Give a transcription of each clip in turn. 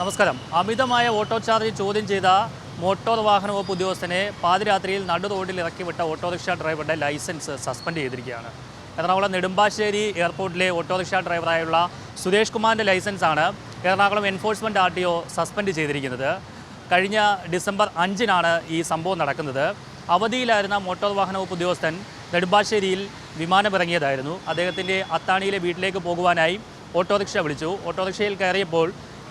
നമസ്കാരം. അമിതമായ auto charge ചോദ്യം ചെയ്ത മോട്ടോർ വാഹന വകുപ്പ് ഉദ്യോഗസ്ഥനെ പാതിരാത്രിയിൽ നടു റോഡിൽ ഇറക്കിവിട്ട ഓട്ടോറിക്ഷ ഡ്രൈവറുടെ ലൈസൻസ് സസ്പെൻഡ് ചെയ്തിരിക്കുകയാണ്. എറണാകുളം നെടുമ്പാശ്ശേരി എയർപോർട്ടിലെ ഓട്ടോറിക്ഷ ഡ്രൈവറായുള്ള സുരേഷ് കുമാറിൻ്റെ ലൈസൻസാണ് എറണാകുളം എൻഫോഴ്സ്മെൻറ്റ് RTO സസ്പെൻഡ് ചെയ്തിരിക്കുന്നത്. കഴിഞ്ഞ ഡിസംബർ 5-നാണ് ഈ സംഭവം നടക്കുന്നത്. അവധിയിലായിരുന്ന മോട്ടോർ വാഹന വകുപ്പ് ഉദ്യോഗസ്ഥൻ നെടുമ്പാശ്ശേരിയിൽ വിമാനമിറങ്ങിയതായിരുന്നു. അദ്ദേഹത്തിൻ്റെ അത്താണിയിലെ വീട്ടിലേക്ക് പോകുവാനായി ഓട്ടോറിക്ഷ വിളിച്ചു. ഓട്ടോറിക്ഷയിൽ കയറിയപ്പോൾ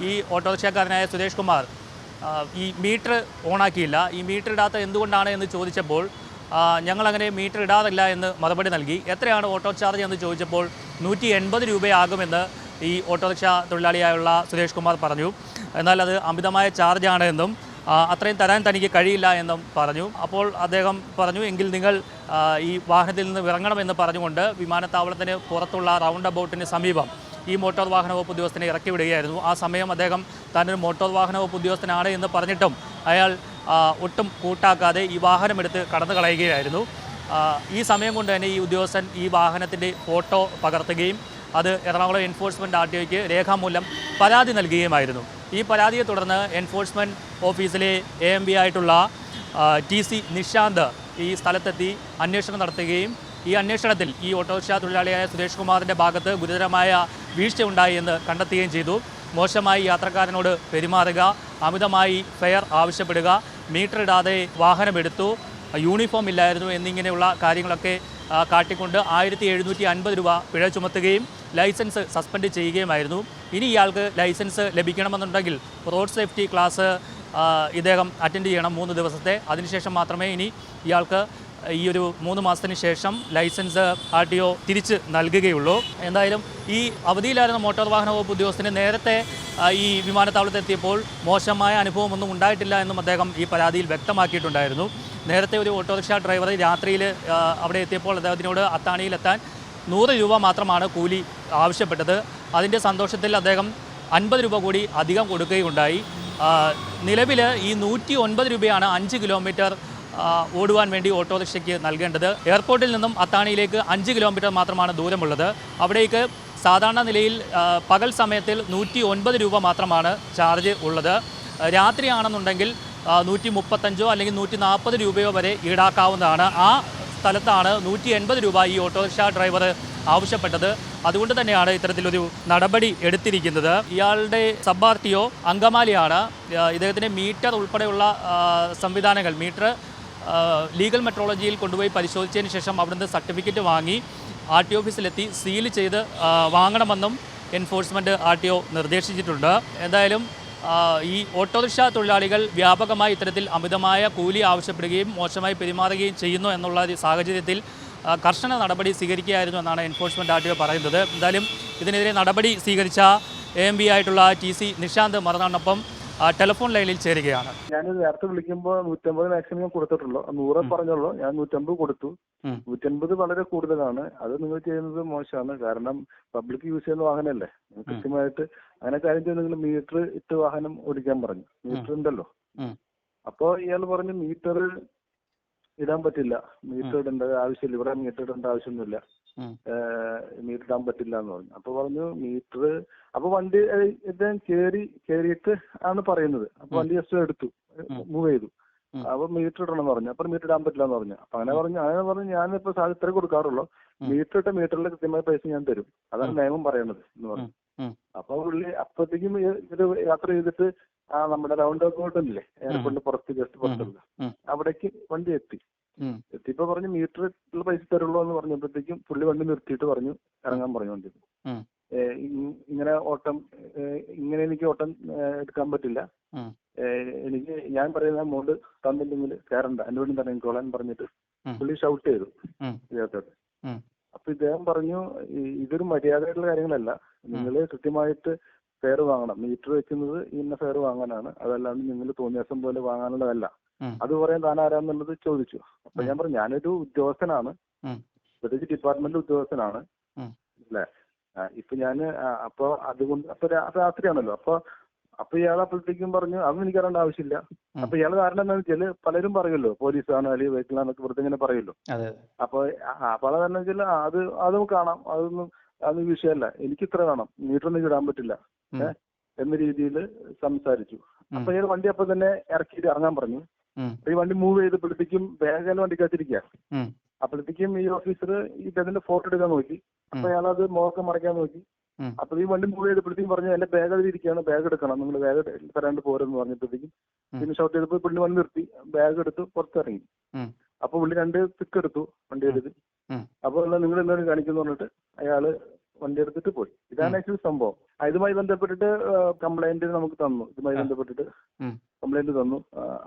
ഈ ഓട്ടോറിക്ഷക്കാരനായ സുരേഷ് കുമാർ ഈ മീറ്റർ ഓണാക്കിയില്ല. ഈ മീറ്റർ ഇടാത്ത എന്തുകൊണ്ടാണ് എന്ന് ചോദിച്ചപ്പോൾ ഞങ്ങളങ്ങനെ മീറ്റർ ഇടാറില്ല എന്ന് മറുപടി നൽകി. എത്രയാണ് ഓട്ടോ ചാർജ് എന്ന് ചോദിച്ചപ്പോൾ 180 രൂപയാകുമെന്ന് ഈ ഓട്ടോറിക്ഷ തൊഴിലാളിയായുള്ള സുരേഷ് കുമാർ പറഞ്ഞു. എന്നാൽ അത് അമിതമായ ചാർജാണ് എന്നും അത്രയും തരാൻ തനിക്ക് കഴിയില്ല എന്നും പറഞ്ഞു. അപ്പോൾ അദ്ദേഹം പറഞ്ഞു, എങ്കിൽ നിങ്ങൾ ഈ വാഹനത്തിൽ നിന്ന് ഇറങ്ങണമെന്ന് പറഞ്ഞുകൊണ്ട് വിമാനത്താവളത്തിന് പുറത്തുള്ള റൗണ്ട് അബൌട്ടിന് സമീപം ഈ മോട്ടോർ വാഹന വകുപ്പ് ഉദ്യോഗസ്ഥനെ ഇറക്കി വിടുകയായിരുന്നു. ആ സമയം അദ്ദേഹം താനൊരു മോട്ടോർ വാഹന വകുപ്പ് ഉദ്യോഗസ്ഥനാണ് എന്ന് പറഞ്ഞിട്ടും അയാൾ ഒട്ടും കൂട്ടാക്കാതെ ഈ വാഹനമെടുത്ത് കടന്നു കളയുകയായിരുന്നു. ഈ സമയം കൊണ്ട് തന്നെ ഈ ഉദ്യോഗസ്ഥൻ ഈ വാഹനത്തിൻ്റെ ഫോട്ടോ പകർത്തുകയും അത് എറണാകുളം എൻഫോഴ്സ്മെൻറ്റ് RTOയ്ക്ക് രേഖാമൂലം പരാതി നൽകുകയുമായിരുന്നു. ഈ പരാതിയെ തുടർന്ന് എൻഫോഴ്സ്മെൻറ്റ് ഓഫീസിലെ AMB ആയിട്ടുള്ള TC നിഷാന്ത് ഈ സ്ഥലത്തെത്തി അന്വേഷണം നടത്തുകയും ഈ അന്വേഷണത്തിൽ ഈ ഓട്ടോറിക്ഷ തൊഴിലാളിയായ സുരേഷ് കുമാറിൻ്റെ ഭാഗത്ത് ഗുരുതരമായ വീഴ്ചയുണ്ടായി എന്ന് കണ്ടെത്തുകയും ചെയ്തു. മോശമായി യാത്രക്കാരനോട് പെരുമാറുക, അമിതമായി ഫെയർ ആവശ്യപ്പെടുക, മീറ്റർ ഇടാതെ വാഹനമെടുത്തു, യൂണിഫോം ഇല്ലായിരുന്നു എന്നിങ്ങനെയുള്ള കാര്യങ്ങളൊക്കെ കാട്ടിക്കൊണ്ട് 1750 രൂപ പിഴ ചുമത്തുകയും ലൈസൻസ് സസ്പെൻഡ് ചെയ്യുകയുമായിരുന്നു. ഇനി ഇയാൾക്ക് ലൈസൻസ് ലഭിക്കണമെന്നുണ്ടെങ്കിൽ റോഡ് സേഫ്റ്റി ക്ലാസ് ഇദ്ദേഹം അറ്റൻഡ് ചെയ്യണം 3 ദിവസത്തെ. അതിനുശേഷം മാത്രമേ ഇനി ഇയാൾക്ക് ഈ ഒരു 3 മാസത്തിന് ശേഷം ലൈസൻസ് RTO തിരിച്ച് നൽകുകയുള്ളൂ. എന്തായാലും ഈ അവധിയിലായിരുന്ന മോട്ടോർ വാഹന വകുപ്പ് ഉദ്യോഗസ്ഥന് നേരത്തെ ഈ വിമാനത്താവളത്തെത്തിയപ്പോൾ മോശമായ അനുഭവമൊന്നും ഉണ്ടായിട്ടില്ല എന്നും അദ്ദേഹം ഈ പരാതിയിൽ വ്യക്തമാക്കിയിട്ടുണ്ടായിരുന്നു. നേരത്തെ ഒരു ഓട്ടോറിക്ഷ ഡ്രൈവർ രാത്രിയിൽ അവിടെ എത്തിയപ്പോൾ അദ്ദേഹത്തിനോട് അത്താണിയിലെത്താൻ 100 രൂപ മാത്രമാണ് കൂലി ആവശ്യപ്പെട്ടത്. അതിൻ്റെ സന്തോഷത്തിൽ അദ്ദേഹം 50 രൂപ കൂടി അധികം കൊടുക്കുകയുണ്ടായി. നിലവിൽ ഈ 109 രൂപയാണ് 5 കിലോമീറ്റർ ഓടുവാൻ വേണ്ടി ഓട്ടോറിക്ഷയ്ക്ക് നൽകേണ്ടത്. എയർപോർട്ടിൽ നിന്നും അത്താണിയിലേക്ക് 5 കിലോമീറ്റർ മാത്രമാണ് ദൂരമുള്ളത്. അവിടേക്ക് സാധാരണ നിലയിൽ പകൽ സമയത്തിൽ 109 രൂപ മാത്രമാണ് ചാർജ് ഉള്ളത്. രാത്രിയാണെന്നുണ്ടെങ്കിൽ 135 അല്ലെങ്കിൽ 140 രൂപയോ വരെ ഈടാക്കാവുന്നതാണ്. ആ സ്ഥലത്താണ് 180 രൂപ ഈ ഓട്ടോറിക്ഷ ഡ്രൈവർ ആവശ്യപ്പെട്ടത്. അതുകൊണ്ട് തന്നെയാണ് ഇത്തരത്തിലൊരു നടപടി എടുത്തിരിക്കുന്നത്. ഇയാളുടെ സബ് RTO അങ്കമാലിയാണ്. ഇദ്ദേഹത്തിൻ്റെ മീറ്റർ ഉൾപ്പെടെയുള്ള സംവിധാനങ്ങൾ മീറ്റർ ലീഗൽ മെട്രോളജിയിൽ കൊണ്ടുപോയി പരിശോധിച്ചതിന് ശേഷം അവിടുന്ന് സർട്ടിഫിക്കറ്റ് വാങ്ങി RTO ഓഫീസിലെത്തി സീൽ ചെയ്ത് വാങ്ങണമെന്നും എൻഫോഴ്സ്മെൻറ്റ് RTO നിർദ്ദേശിച്ചിട്ടുണ്ട്. എന്തായാലും ഈ ഓട്ടോറിക്ഷ തൊഴിലാളികൾ വ്യാപകമായി ഇത്തരത്തിൽ അമിതമായ കൂലി ആവശ്യപ്പെടുകയും മോശമായി പെരുമാറുകയും ചെയ്യുന്നു എന്നുള്ള ഒരു സാഹചര്യത്തിൽ കർശന നടപടി സ്വീകരിക്കുകയായിരുന്നു എന്നാണ് എൻഫോഴ്സ്മെൻറ്റ് RTO പറയുന്നത്. എന്തായാലും ഇതിനെതിരെ നടപടി സ്വീകരിച്ച AMB ആയിട്ടുള്ള TC നിഷാന്ത് മറുനാടിനൊപ്പം ടെലിഫോൺ ലൈനിൽ ചേരുകയാണ്. ഞാൻ നേരത്തെ വിളിക്കുമ്പോൾ 150 മാക്സിമം കൊടുത്തിട്ടുള്ളൂ. 100 പറഞ്ഞുള്ളൂ. ഞാൻ 150 കൊടുത്തു. 150 വളരെ കൂടുതലാണ്. അത് നിങ്ങൾ ചെയ്യുന്നത് മോശമാണ്. കാരണം പബ്ലിക് യൂസ് ചെയ്യുന്ന വാഹനമല്ലേ. കൃത്യമായിട്ട് അങ്ങനെ കാര്യം ചെയ്ത് നിങ്ങൾ മീറ്റർ ഇട്ട് വാഹനം ഓടിക്കാൻ പറഞ്ഞു. മീറ്റർ ഉണ്ടല്ലോ. അപ്പോൾ ഇയാൾ പറഞ്ഞു മീറ്റർ ഇടാൻ പറ്റില്ല, മീറ്റർ ഇടേണ്ട ആവശ്യമില്ല, ഇവിടെ മീറ്റർ ഇടേണ്ട ആവശ്യമൊന്നുമില്ല, മീറ്റർ ഇടാൻ പറ്റില്ല എന്ന് പറഞ്ഞു. അപ്പൊ പറഞ്ഞു മീറ്റർ. അപ്പൊ വണ്ടി ഇദ്ദേഹം കേറിയിട്ട് ആണ് പറയുന്നത്. അപ്പൊ വണ്ടി ജസ്റ്റ് എടുത്തു, മൂവ് ചെയ്തു. അപ്പൊ മീറ്റർ ഇടണം എന്ന് പറഞ്ഞു. അപ്പൊ മീറ്റർ ഇടാൻ പറ്റില്ല എന്ന് പറഞ്ഞു. അപ്പൊ അങ്ങനെ പറഞ്ഞു ഞാനിപ്പോ ഇത്ര കൊടുക്കാറുള്ളൂ, മീറ്റർ ഇട്ട മീറ്ററിൽ കൃത്യമായ പൈസ ഞാൻ തരും, അതാണ് നിയമം പറയണത് എന്ന് പറഞ്ഞു. അപ്പൊ പുള്ളി അപ്പത്തേക്കും ഇത് യാത്ര ചെയ്തിട്ട് നമ്മുടെ റൗണ്ട് അബൌട്ടില്ലേ എയർപോർട്ടിന് പുറത്ത് ജസ്റ്റ് പുറത്തുള്ള അവിടേക്ക് വണ്ടി എത്തിയപ്പോ പറഞ്ഞു മീറ്റർ ഉള്ള പൈസ തരുള്ളൂ എന്ന് പറഞ്ഞപ്പോഴത്തേക്കും പുള്ളി വണ്ടി നിർത്തിയിട്ട് പറഞ്ഞു ഇറങ്ങാൻ പറഞ്ഞു വണ്ടി. ഇങ്ങനെ എനിക്ക് ഓട്ടം എടുക്കാൻ പറ്റില്ല, എനിക്ക് ഞാൻ പറയുന്ന അമൗണ്ട് തന്നില്ലെങ്കിൽ കയറണ്ട, എന്റെ വീണ്ടും ഇറങ്ങിക്കോളാൻ പറഞ്ഞിട്ട് പുള്ളി ഷൗട്ട് ചെയ്തു ഇദ്ദേഹത്തോട്ട്. അപ്പൊ ഇദ്ദേഹം പറഞ്ഞു ഇതൊരു മര്യാദയായിട്ടുള്ള കാര്യങ്ങളല്ല, നിങ്ങൾ കൃത്യമായിട്ട് ഫെയർ വാങ്ങണം, മീറ്റർ വെക്കുന്നത് ഇന്ന ഫെയർ വാങ്ങാനാണ്, അതല്ലാണ്ട് നിങ്ങൾ തോന്നിയ ദിവസം പോലെ വാങ്ങാനുള്ളതല്ല. അത് പറയാൻ താൻ ആരാന്നുള്ളത് ചോദിച്ചു. അപ്പൊ ഞാൻ പറഞ്ഞു ഞാനൊരു ഉദ്യോഗസ്ഥനാണ്, പ്രത്യേകിച്ച് ഡിപ്പാർട്ട്മെന്റ് ഉദ്യോഗസ്ഥനാണ് അല്ലേ. ഇപ്പൊ ഞാന് അപ്പൊ അതുകൊണ്ട് അപ്പൊ രാത്രിയാണല്ലോ. അപ്പൊ ഇയാൾ അപ്പോഴത്തേക്കും പറഞ്ഞു അതൊന്നും എനിക്ക് അറിയേണ്ട ആവശ്യമില്ല. അപ്പൊ ഇയാൾ കാരണം എന്താണെന്ന് വെച്ചാല് പലരും പറയുമല്ലോ പോലീസാണ് അല്ലെങ്കിൽ വെഹിക്കിളാന്നൊക്കെ വെറുതെ ഇങ്ങനെ പറയുമല്ലോ. അപ്പൊ പല കാരണം വെച്ചാൽ അത് കാണാം, അത് വിഷയമല്ല, എനിക്ക് ഇത്ര വേണം, മീറ്റർ ഒന്നും ഇടാൻ പറ്റില്ല, എന്ന രീതിയിൽ സംസാരിച്ചു. അപ്പൊ ഇയാൾ വണ്ടി അപ്പൊ തന്നെ ഇറക്കിയിട്ട് ഇറങ്ങാൻ പറഞ്ഞു. ഈ വണ്ടി മൂവ് ചെയ്തപ്പോഴത്തേക്കും ബാഗ് വണ്ടിക്കകത്തിരിക്കുക. അപ്പോഴത്തേക്കും ഈ ഓഫീസർ ഇദ്ദേഹത്തിന്റെ ഫോട്ടോ എടുക്കാൻ നോക്കി. അപ്പൊ അയാൾ അത് മുഖമൊക്കെ മറയ്ക്കാൻ നോക്കി. അപ്പൊ ഈ വണ്ടി മൂവ് ചെയ്തപ്പോഴത്തേക്കും പറഞ്ഞു എന്റെ ബാഗ് അതിരിക്കുകയാണ്, ബാഗ് എടുക്കണം, നിങ്ങൾ ബാഗ് തരാണ്ട് പോരെന്ന് പറഞ്ഞപ്പോഴത്തേക്കും പിന്നെ ഷോട്ട് ചെയ്തപ്പോൾ പുള്ളി വണ്ടി നിർത്തി, ബാഗ് എടുത്ത് പുറത്തിറങ്ങി. അപ്പൊ പുള്ളി 2 പിക്ക് എടുത്തു വണ്ടി എടുത്ത്. അപ്പൊ നിങ്ങൾ എന്താണ് കാണിക്കുന്നു പറഞ്ഞിട്ട് അയാള് വണ്ടി എടുത്തിട്ട് പോയി. ഇതാണ് ആക്ച്വലി സംഭവം. ഇതുമായി ബന്ധപ്പെട്ടിട്ട് കംപ്ലൈന്റ് നമുക്ക് തന്നു. ഇതുമായി ബന്ധപ്പെട്ടിട്ട് കംപ്ലൈന്റ് തന്നു.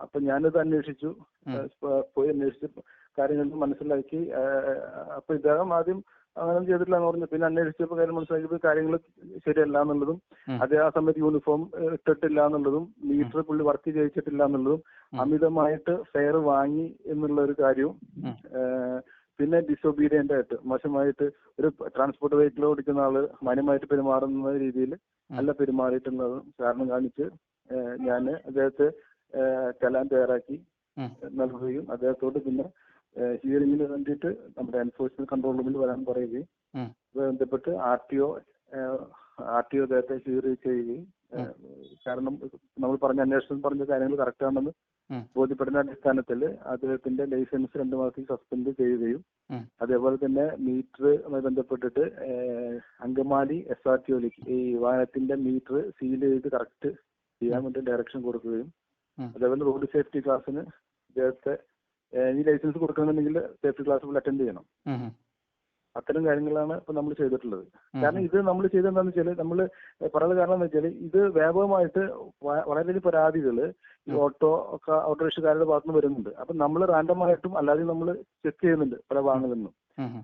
അപ്പൊ ഞാനിത് അന്വേഷിച്ചു, പോയി അന്വേഷിച്ച് കാര്യങ്ങൾ മനസ്സിലാക്കി. അപ്പൊ ഇദ്ദേഹം ആദ്യം അങ്ങനെ ചെയ്തിട്ടില്ല എന്ന് പറഞ്ഞു. പിന്നെ അന്വേഷിച്ചപ്പോൾ കാര്യം മനസ്സിലാക്കിയപ്പോൾ കാര്യങ്ങൾ ശരിയല്ല എന്നുള്ളതും, അതേ ആ സമയത്ത് യൂണിഫോം ഇട്ടിട്ടില്ല എന്നുള്ളതും, മീറ്റർ പുള്ളി വർക്ക് ചെയ്യിച്ചിട്ടില്ല എന്നുള്ളതും, അമിതമായിട്ട് ഫെയർ വാങ്ങി എന്നുള്ള ഒരു കാര്യവും, പിന്നെ ഡിസൊബീഡിയന്റ് ആയിട്ട് മോശമായിട്ട് ഒരു ട്രാൻസ്പോർട്ട് വെഹിക്കിൾ ഓടിക്കുന്ന ആള് മാന്യമായിട്ട് പെരുമാറുന്ന രീതിയിൽ അല്ല പെരുമാറിയിട്ടുള്ളത് കാരണം കാണിച്ച് ഞാൻ അദ്ദേഹത്തെ ചലാൻ തയ്യാറാക്കി നൽകുകയും അദ്ദേഹത്തോട് പിന്നെ ഹിയറിംഗിന് വേണ്ടിയിട്ട് നമ്മുടെ എൻഫോഴ്സ്മെന്റ് കൺട്രോൾ റൂമിൽ വരാൻ പറയുകയും ബന്ധപ്പെട്ട് ആർ ടി ഒ അദ്ദേഹത്തെ ഹിയർ ചെയ്യുകയും, കാരണം നമ്മൾ പറഞ്ഞ അന്വേഷണം പറഞ്ഞ കാര്യങ്ങൾ കറക്റ്റ് ആണെന്ന് ബോധ്യപ്പെടുന്ന അടിസ്ഥാനത്തിൽ അദ്ദേഹത്തിന്റെ ലൈസൻസ് 2 മാസത്തേക്ക് സസ്പെൻഡ് ചെയ്യുകയും, അതേപോലെ തന്നെ മീറ്ററുമായി ബന്ധപ്പെട്ടിട്ട് അങ്കമാലി SRTOയിലേക്ക് ഈ വാഹനത്തിന്റെ മീറ്റർ സീൽ ചെയ്ത് കറക്റ്റ് ചെയ്യാൻ വേണ്ടി ഡയറക്ഷൻ കൊടുക്കുകയും, അതേപോലെ റോഡ് സേഫ്റ്റി ക്ലാസ്സിന് ഇദ്ദേഹത്തെ ഈ ലൈസൻസ് കൊടുക്കണമെന്നുണ്ടെങ്കിൽ സേഫ്റ്റി ക്ലാസ് അറ്റൻഡ് ചെയ്യണം. അത്തരം കാര്യങ്ങളാണ് ഇപ്പൊ നമ്മൾ ചെയ്തിട്ടുള്ളത്. കാരണം ഇത് നമ്മൾ ചെയ്തെന്താന്ന് വെച്ചാല് നമ്മൾ പറയുന്ന കാരണം എന്ന് വെച്ചാൽ ഇത് വ്യാപകമായിട്ട് വളരെയധികം പരാതികൾ ഈ ഓട്ടോറിക്ഷക്കാരുടെ ഭാഗത്ത് നിന്ന് വരുന്നുണ്ട്. അപ്പൊ നമ്മൾ റാൻഡമായിട്ടും അല്ലാതെ നമ്മൾ ചെക്ക് ചെയ്യുന്നുണ്ട് പല ഭാഗങ്ങളിൽ നിന്നും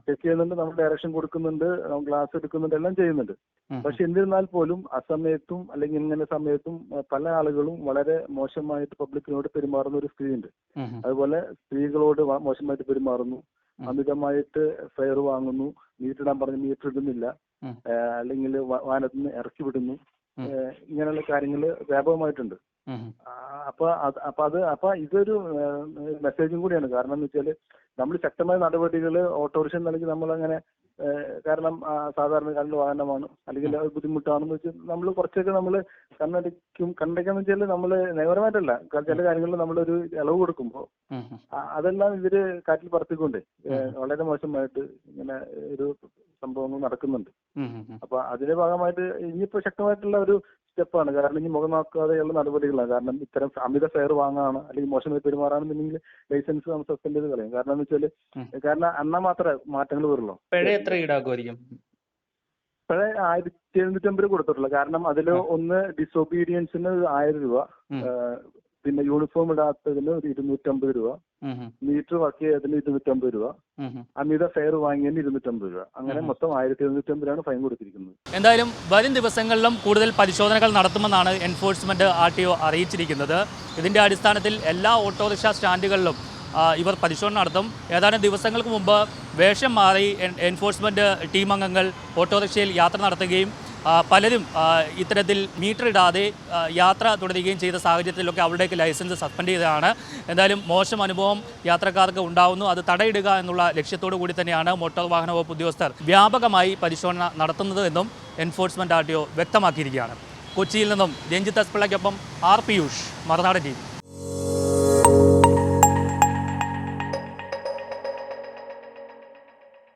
ചെക്ക് ചെയ്യുന്നുണ്ട്, നമ്മൾ ഡയറക്ഷൻ കൊടുക്കുന്നുണ്ട്, ക്ലാസ് എടുക്കുന്നുണ്ട്, എല്ലാം ചെയ്യുന്നുണ്ട്. പക്ഷെ എന്നിരുന്നാൽ പോലും അസമയത്തും അല്ലെങ്കിൽ ഇങ്ങനെ സമയത്തും പല ആളുകളും വളരെ മോശമായിട്ട് പബ്ലിക്കിനോട് പെരുമാറുന്ന ഒരു സ്ഥിതിയുണ്ട്. അതുപോലെ സ്ത്രീകളോട് മോശമായിട്ട് പെരുമാറുന്നു, അമിതമായിട്ട് ഫെയർ വാങ്ങുന്നു, മീറ്റർ ഇടാൻ പറഞ്ഞ് മീറ്റർ ഇടുന്നില്ല, അല്ലെങ്കിൽ വാഹനത്തിൽ നിന്ന് ഇറക്കി വിടുന്നു, ഇങ്ങനെയുള്ള കാര്യങ്ങൾ വ്യാപകമായിട്ടുണ്ട്. അപ്പൊ ഇതൊരു മെസ്സേജും കൂടിയാണ്. കാരണം എന്ന് വെച്ചാല് നമ്മൾ ശക്തമായ നടപടികൾ ഓട്ടോറിക്ഷ നൽകി നമ്മളങ്ങനെ, കാരണം സാധാരണക്കാരുടെ വാഹനമാണ് അല്ലെങ്കിൽ ബുദ്ധിമുട്ടാണെന്ന് വെച്ചാൽ നമ്മൾ കുറച്ചൊക്കെ നമ്മൾ കണ്ടയ്ക്കാന്ന് വെച്ചാൽ നമ്മൾ നയപരമായിട്ടല്ല, ചില കാര്യങ്ങളിൽ നമ്മളൊരു ഇളവ് കൊടുക്കുമ്പോൾ അതെല്ലാം ഇവര് കാറ്റിൽ പറത്തിക്കൊണ്ട് വളരെ മോശമായിട്ട് ഇങ്ങനെ ഒരു സംഭവങ്ങൾ നടക്കുന്നുണ്ട്. അപ്പൊ അതിന്റെ ഭാഗമായിട്ട് ഇനിയിപ്പോ ശക്തമായിട്ടുള്ള ഒരു സ്റ്റെപ്പാണ്. കാരണം ഇനി മുഖം നോക്കാതെയുള്ള നടപടികളാണ്. കാരണം ഇത്തരം അമിത ഫെയർ വാങ്ങാണ് അല്ലെങ്കിൽ മോശമായി പെരുമാറാണെന്നുണ്ടെങ്കിൽ ലൈസൻസ് നമ്മൾ സസ്പെൻഡ് ചെയ്ത് കളയും. കാരണം എന്ന് വെച്ചാല് കാരണം അന്നാ മാത്രമേ മാറ്റങ്ങൾ വരുള്ളൂ. പിഴ എത്ര ഈടാക്കുമായിരിക്കും? പിഴ 1750 കൊടുത്തിട്ടുള്ളൂ. കാരണം അതിൽ ഒന്ന് ഡിസൊബീഡിയൻസിന് 1000 രൂപ, പിന്നെ യൂണിഫോം ഇടാത്തതിന് ഒരു 250 രൂപ, മീറ്റർ വർക്ക് ചെയ്തതിന് 250 രൂപ, അമിത ഫെയർ വാങ്ങിയതിന് 250 രൂപ, അങ്ങനെ മൊത്തം 1750 ഫൈൻ കൊടുത്തിരിക്കുന്നത്. എന്തായാലും വരും ദിവസങ്ങളിലും കൂടുതൽ പരിശോധനകൾ നടത്തുമെന്നാണ് എൻഫോഴ്സ്മെന്റ് RTO അറിയിച്ചിരിക്കുന്നത്. ഇതിന്റെ അടിസ്ഥാനത്തിൽ എല്ലാ ഓട്ടോറിക്ഷ സ്റ്റാൻഡുകളിലും ഇവർ പരിശോധന നടത്തും. ഏതാനും ദിവസങ്ങൾക്ക് മുമ്പ് വേഷം മാറി എൻഫോഴ്സ്മെന്റ് ടീം അംഗങ്ങൾ ഓട്ടോറിക്ഷയിൽ യാത്ര നടത്തുകയും പലരും ഇത്തരത്തിൽ മീറ്റർ ഇടാതെ യാത്ര തുടരുകയും ചെയ്ത സാഹചര്യത്തിലൊക്കെ അവരുടെയൊക്കെ ലൈസൻസ് സസ്പെൻഡ് ചെയ്തതാണ്. എന്തായാലും മോശം അനുഭവം യാത്രക്കാർക്ക് ഉണ്ടാവുന്നു, അത് തടയിടുക എന്നുള്ള ലക്ഷ്യത്തോടു കൂടി തന്നെയാണ് മോട്ടോർ വാഹന വകുപ്പ് ഉദ്യോഗസ്ഥർ വ്യാപകമായി പരിശോധന നടത്തുന്നത് എന്നും എൻഫോഴ്സ്മെന്റ് RTO വ്യക്തമാക്കിയിരിക്കുകയാണ്. കൊച്ചിയിൽ നിന്നും രഞ്ജിത്ത് എസ് പിള്ളയ്ക്കൊപ്പം R. പിയൂഷ്, മറുനാടൻ TV.